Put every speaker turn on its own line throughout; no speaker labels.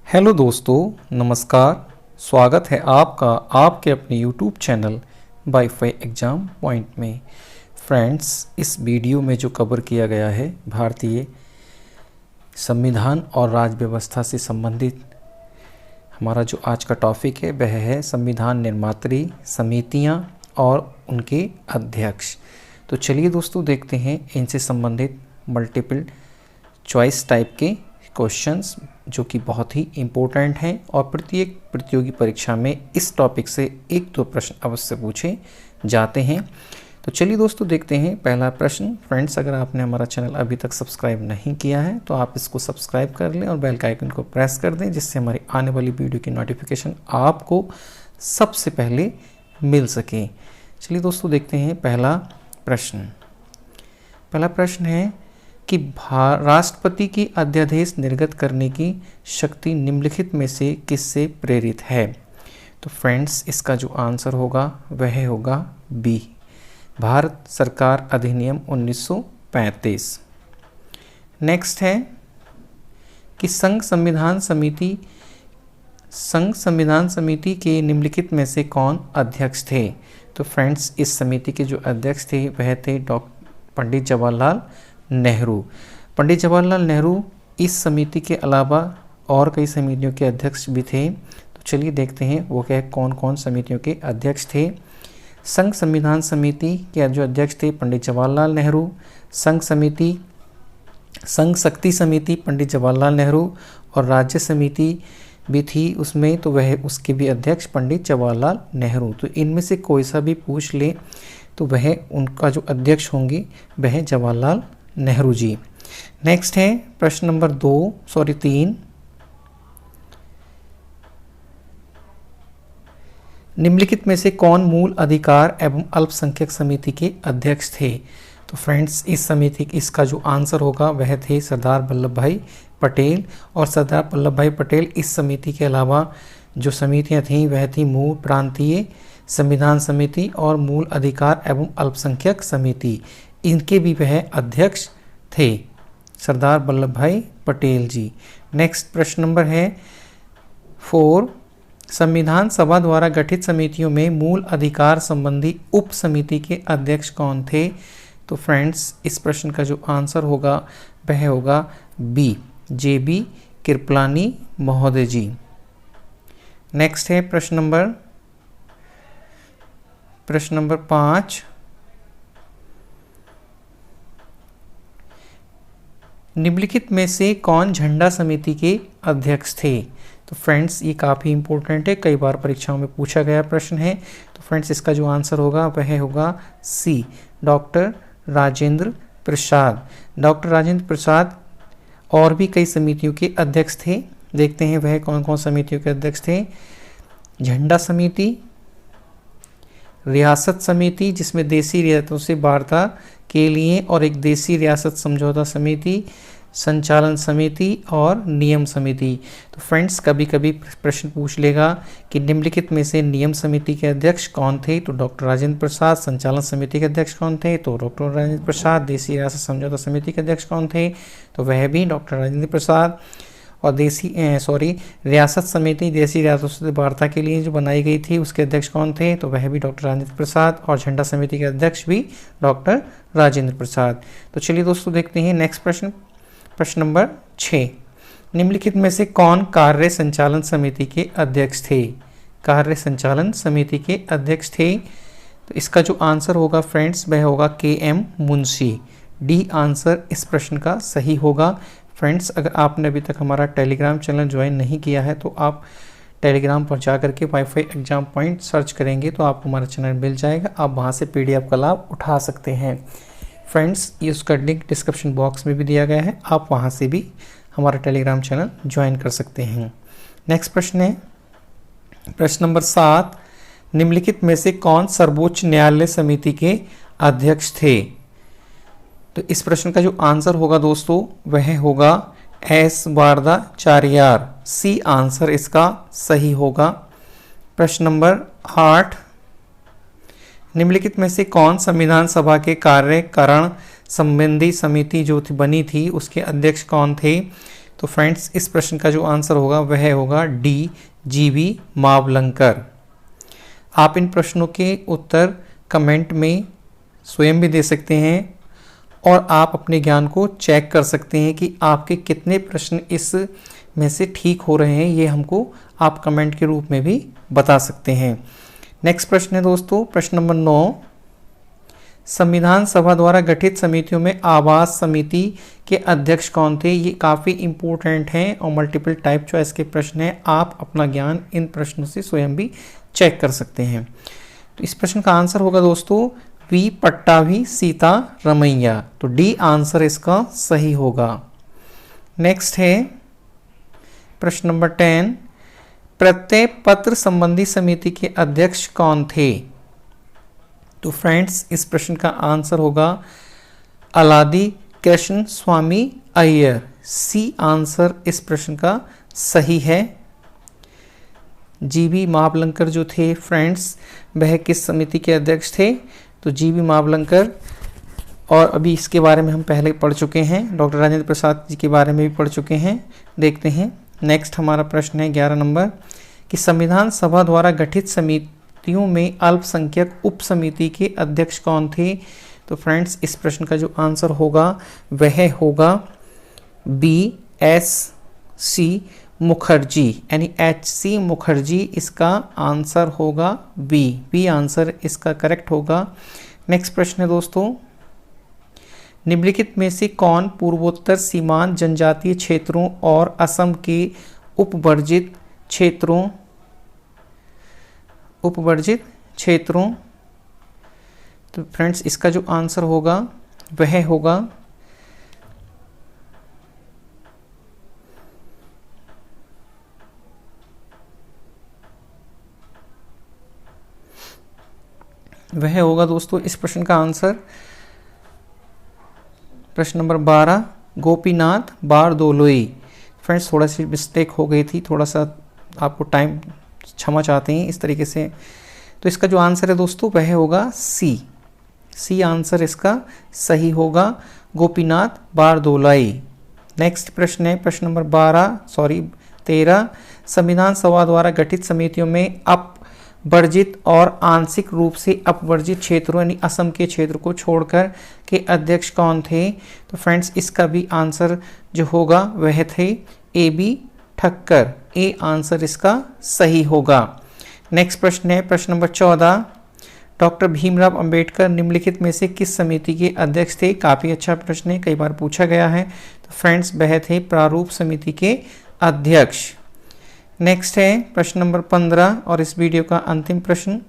Hello दोस्तों, नमस्कार। स्वागत है आपका आपके अपने YouTube channel wifi exam point में। फ्रेंड्स, इस वीडियो में जो कवर किया गया है भारतीय संविधान और राज्य व्यवस्था से संबंधित हमारा जो आज का टॉपिक है वह है संविधान निर्मात्री समितियां और उनके अध्यक्ष। तो चलिए दोस्तों, देखते हैं इनसे संबंधित मल्टीपल चॉइस टाइप के क्वेश्चंस जो कि बहुत ही इम्पोर्टेंट हैं और प्रत्येक प्रतियोगी परीक्षा में इस टॉपिक से एक दो प्रश्न अवश्य पूछे जाते हैं। तो चलिए दोस्तों, देखते हैं पहला प्रश्न। फ्रेंड्स, अगर आपने हमारा चैनल अभी तक सब्सक्राइब नहीं किया है तो आप इसको सब्सक्राइब कर लें और बेल का आइकन को प्रेस कर दें, जिससे हमारी आने वाली वीडियो की नोटिफिकेशन आपको सबसे पहले मिल सके। चलिए दोस्तों, देखते हैं पहला प्रश्न। पहला प्रश्न है कि राष्ट्रपति की अध्यादेश निर्गत करने की शक्ति निम्नलिखित में से किससे प्रेरित है? तो फ्रेंड्स, इसका जो आंसर होगा वह होगा बी, भारत सरकार अधिनियम 1935। नेक्स्ट है कि संघ संविधान समिति के निम्नलिखित में से कौन अध्यक्ष थे? तो फ्रेंड्स, इस समिति के जो अध्यक्ष थे वह थे पंडित जवाहरलाल नेहरू। पंडित जवाहरलाल नेहरू इस समिति के अलावा और कई समितियों के अध्यक्ष भी थे। तो चलिए देखते हैं वो क्या कौन कौन समितियों के अध्यक्ष थे। संघ संविधान समिति के जो अध्यक्ष थे पंडित जवाहरलाल नेहरू, संघ शक्ति समिति पंडित जवाहरलाल नेहरू और राज्य समिति भी थी उसमें, तो वह उसके भी अध्यक्ष पंडित जवाहरलाल नेहरू। तो इनमें से कोई सा भी पूछ ले तो वह उनका जो अध्यक्ष होंगे वह जवाहरलाल नेहरू जी। नेक्स्ट है प्रश्न नंबर 3। निम्नलिखित में से कौन मूल अधिकार एवं अल्पसंख्यक समिति के अध्यक्ष थे? तो फ्रेंड्स, इस समिति इसका जो आंसर होगा वह थे सरदार वल्लभ भाई पटेल। और सरदार वल्लभ भाई पटेल इस समिति के अलावा जो समितियां थीं वह थी मूल प्रांतीय संविधान समिति और मूल अधिकार एवं अल्पसंख्यक समिति, इनके भी वह अध्यक्ष थे, सरदार वल्लभ भाई पटेल जी। नेक्स्ट प्रश्न नंबर है 4। संविधान सभा द्वारा गठित समितियों में मूल अधिकार संबंधी उप समिति के अध्यक्ष कौन थे? तो फ्रेंड्स, इस प्रश्न का जो आंसर होगा वह होगा बी, JB कृपलानी महोदय जी। नेक्स्ट है प्रश्न नंबर 5। निम्नलिखित में से कौन झंडा समिति के अध्यक्ष थे? तो फ्रेंड्स, ये काफ़ी इंपॉर्टेंट है, कई बार परीक्षाओं में पूछा गया प्रश्न है। तो फ्रेंड्स, इसका जो आंसर होगा वह होगा सी, डॉक्टर राजेंद्र प्रसाद। डॉक्टर राजेंद्र प्रसाद और भी कई समितियों के अध्यक्ष थे। देखते हैं वह कौन कौन समितियों के अध्यक्ष थे। झंडा समिति, रियासत समिति जिसमें देसी रियासतों से वार्ता के लिए और एक देसी रियासत समझौता समिति, संचालन समिति और नियम समिति। तो फ्रेंड्स, कभी कभी प्रश्न पूछ लेगा कि निम्नलिखित में से नियम समिति के अध्यक्ष कौन थे? तो डॉक्टर राजेंद्र प्रसाद। संचालन समिति के अध्यक्ष कौन थे? तो डॉक्टर राजेंद्र प्रसाद। देसी रियासत समझौता समिति के अध्यक्ष कौन थे? तो वह भी डॉक्टर राजेंद्र प्रसाद। और रियासत समिति देसी रियासतों से वार्ता के लिए जो बनाई गई थी उसके अध्यक्ष कौन थे? तो वह भी डॉक्टर राजेंद्र प्रसाद। और झंडा समिति के अध्यक्ष भी डॉक्टर राजेंद्र प्रसाद। तो चलिए दोस्तों, देखते हैं नेक्स्ट प्रश्न नंबर 6। निम्नलिखित में से कौन कार्य संचालन समिति के अध्यक्ष थे? कार्य संचालन समिति के अध्यक्ष थे, तो इसका जो आंसर होगा फ्रेंड्स वह होगा KM मुंशी। डी आंसर इस प्रश्न का सही होगा। फ्रेंड्स, अगर आपने अभी तक हमारा टेलीग्राम चैनल ज्वाइन नहीं किया है तो आप टेलीग्राम पर जा करके वाईफाई एग्जाम पॉइंट सर्च करेंगे तो आपको हमारा चैनल मिल जाएगा। आप वहां से PDF का लाभ उठा सकते हैं। फ्रेंड्स, ये उसका लिंक डिस्क्रिप्शन बॉक्स में भी दिया गया है, आप वहां से भी हमारा टेलीग्राम चैनल ज्वाइन कर सकते हैं। नेक्स्ट प्रश्न है प्रश्न नंबर 7। निम्नलिखित में से कौन सर्वोच्च न्यायालय समिति के अध्यक्ष थे? तो इस प्रश्न का जो आंसर होगा दोस्तों वह होगा S वारदाचार्यार। सी आंसर इसका सही होगा। प्रश्न नंबर 8। निम्नलिखित में से कौन संविधान सभा के कार्यकारण संबंधी समिति जो बनी थी उसके अध्यक्ष कौन थे? तो फ्रेंड्स इस प्रश्न का जो आंसर होगा वह होगा डी, जीवी मावलंकर। आप इन प्रश्नों के उत्तर कमेंट में स्वयं भी दे सकते हैं और आप अपने ज्ञान को चेक कर सकते हैं कि आपके कितने प्रश्न इस में से ठीक हो रहे हैं। ये हमको आप कमेंट के रूप में भी बता सकते हैं। नेक्स्ट प्रश्न है दोस्तों, प्रश्न नंबर 9। संविधान सभा द्वारा गठित समितियों में आवास समिति के अध्यक्ष कौन थे? ये काफ़ी इंपॉर्टेंट हैं और मल्टीपल टाइप चॉइस के प्रश्न हैं। आप अपना ज्ञान इन प्रश्नों से स्वयं भी चेक कर सकते हैं। तो इस प्रश्न का आंसर होगा दोस्तों वी, पट्टाभी सीता रमैया। तो डी आंसर इसका सही होगा। नेक्स्ट है प्रश्न नंबर 10। प्रत्यय पत्र संबंधी समिति के अध्यक्ष कौन थे? तो फ्रेंड्स इस प्रश्न का आंसर होगा अलादी कृष्ण स्वामी अय्यर। सी आंसर इस प्रश्न का सही है। जीवी मावलंकर जो थे फ्रेंड्स, वह किस समिति के अध्यक्ष थे? तो जीवी मावलंकर, और अभी इसके बारे में हम पहले पढ़ चुके हैं, डॉक्टर राजेंद्र प्रसाद जी के बारे में भी पढ़ चुके हैं। देखते हैं नेक्स्ट हमारा प्रश्न है 11 नंबर कि संविधान सभा द्वारा गठित समितियों में अल्पसंख्यक उप समिति के अध्यक्ष कौन थे? तो फ्रेंड्स इस प्रश्न का जो आंसर होगा वह होगा बी, एस सी मुखर्जी, यानी एच सी मुखर्जी इसका आंसर होगा बी। बी आंसर इसका करेक्ट होगा। नेक्स्ट प्रश्न है दोस्तों, निम्नलिखित में से कौन पूर्वोत्तर सीमांत जनजातीय क्षेत्रों और असम के उपवर्जित क्षेत्रों तो फ्रेंड्स इसका जो आंसर होगा वह होगा दोस्तों इस प्रश्न का आंसर प्रश्न नंबर 12 गोपीनाथ बारदोलोई। फ्रेंड्स थोड़ा सी मिस्टेक हो गई थी, थोड़ा सा आपको टाइम क्षमा चाहते हैं इस तरीके से। तो इसका जो आंसर है दोस्तों वह होगा सी। सी आंसर इसका सही होगा, गोपीनाथ बारदोलाई। नेक्स्ट प्रश्न है प्रश्न नंबर 13। संविधान सभा द्वारा गठित समितियों में अपवर्जित और आंशिक रूप से अपवर्जित क्षेत्रों यानी असम के क्षेत्र को छोड़कर के अध्यक्ष कौन थे? तो फ्रेंड्स इसका भी आंसर जो होगा वह थे A B Thakkar. A answer इसका सही होगा। नेक्स्ट प्रश्न है प्रश्न नंबर 14। डॉक्टर भीमराव अंबेडकर निम्नलिखित में से किस समिति के अध्यक्ष थे? काफ़ी अच्छा प्रश्न है, कई बार पूछा गया है। तो फ्रेंड्स वह थे प्रारूप समिति के अध्यक्ष। नेक्स्ट है प्रश्न नंबर 15 और इस वीडियो का अंतिम प्रश्न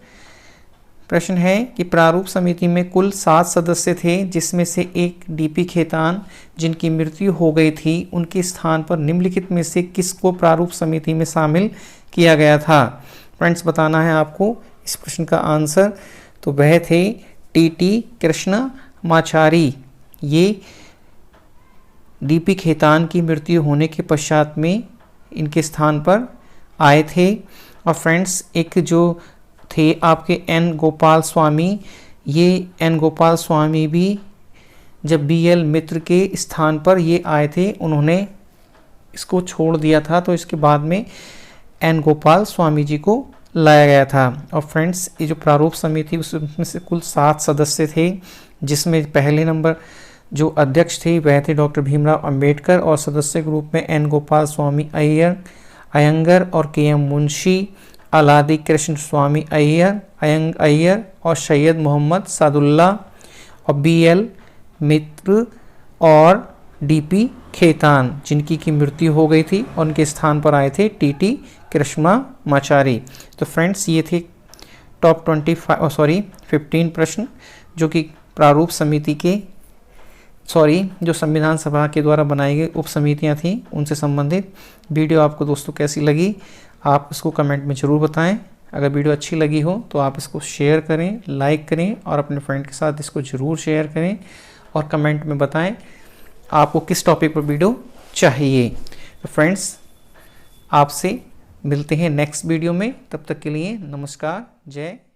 है कि प्रारूप समिति में कुल 7 सदस्य थे, जिसमें से एक डीपी खेतान जिनकी मृत्यु हो गई थी, उनके स्थान पर निम्नलिखित में से किसको प्रारूप समिति में शामिल किया गया था? फ्रेंड्स बताना है आपको इस प्रश्न का आंसर। तो वह थे टीटी कृष्णमाचारी। ये डीपी खेतान की मृत्यु होने के पश्चात में इनके स्थान पर आए थे। और फ्रेंड्स एक जो थे आपके एन गोपाल स्वामी, ये एन गोपाल स्वामी भी जब बीएल मित्र के स्थान पर ये आए थे, उन्होंने इसको छोड़ दिया था, तो इसके बाद में एन गोपाल स्वामी जी को लाया गया था। और फ्रेंड्स ये जो प्रारूप समिति उसमें से कुल 7 सदस्य थे, जिसमें पहले नंबर जो अध्यक्ष थे वह थे डॉक्टर भीमराव अंबेडकर और सदस्य के रूप में एन गोपाल स्वामी अयंगर और के एम मुंशी, अलादी कृष्ण स्वामी अय्यर और सैयद मोहम्मद सादुल्ला और बीएल मित्र और डीपी खेतान जिनकी की मृत्यु हो गई थी, और उनके स्थान पर आए थे टीटी कृष्णमाचारी। तो फ्रेंड्स ये थे टॉप 15 प्रश्न जो कि प्रारूप समिति के जो संविधान सभा के द्वारा बनाई गई उप समितियाँ थीं उनसे संबंधित। वीडियो आपको दोस्तों कैसी लगी आप इसको कमेंट में ज़रूर बताएं। अगर वीडियो अच्छी लगी हो तो आप इसको शेयर करें, लाइक करें और अपने फ्रेंड के साथ इसको ज़रूर शेयर करें और कमेंट में बताएं आपको किस टॉपिक पर वीडियो चाहिए। तो फ्रेंड्स आपसे मिलते हैं नेक्स्ट वीडियो में, तब तक के लिए नमस्कार, जय